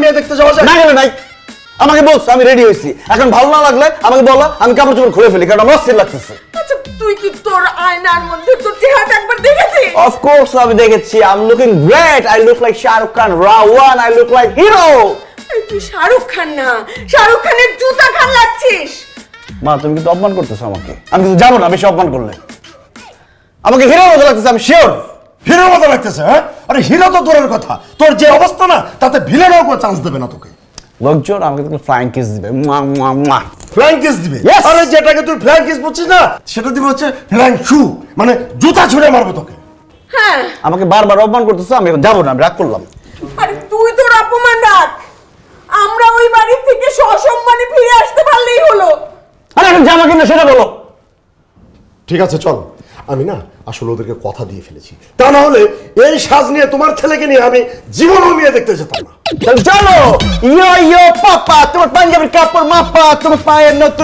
মেয়ে দেখতে যাওয়া যায়? না গেলে নাই, আমাকে বলছো আমি রেডি হয়েছি, এখন ভালো না লাগলে আমাকে বলো, আমি কাপড় চোপড় খুলে ফেলি, কারণ আমার অস্থির লাগতেছে। আচ্ছা তুই কি তোর আয়নার মধ্যে তোর চেহারাটা একবার দেখেছিস? Of course আমি দেখেছি, I'm looking great, I look like Shahrukh Khan, Rawan, I look like hero. তুই শাহরুখ খান না, শাহরুখ খানের জুতা খান লাগছিস। মা তুমি কিন্তু অপমান করতেছো আমাকে, আমি কিন্তু যাবো না বেশি অপমান করলে। আমাকে হিরোর মতো লাগতেছে, আমি শিওর। হিরোর মতো লাগতেছে? হ্যাঁ, আরে হিরো তো দূরের কথা, তোর যে অবস্থা না তাতে ভিলেনও কোনো চান্স দেবে না তোকে। লোকজন আমাকে দেখলে ফ্লাইং কিস দিবে, ফ্ল্যাঙ্ক কিস দিবে? Yes! আরে যেটাকে তুই ফ্ল্যাঙ্ক কিস বলছিস না, সেটা দিবে হচ্ছে ফ্ল্যাঙ্ক শু, মানে জুতা ছুঁড়ে মারবে তোকে। হ্যাঁ, আমাকে বারবার অপমান করতেছো, আমি এখন যাবো না, আমি রাগ করলাম। আরে তুই তোর অপমান রাখ, আমরা ওই বাড়ি থেকে সসম্মানে ফিরে আসতে পারলেই হলো। আরে এখন জামা কিনা সেটা বলো। ঠিক আছে চল, আমি না আসলে ওদেরকে কথা দিয়ে ফেলেছি, তা না হলে এই সাজ নিয়ে তোমার ছেলেকে নিয়ে আমি জীবনও মেয়ে দেখতে যেতাম না। চলো, ইয়ো ইয়ো পাপা, তোমার পাঞ্জাবির কাপড় মাপা, তোমার পায়ের নতুন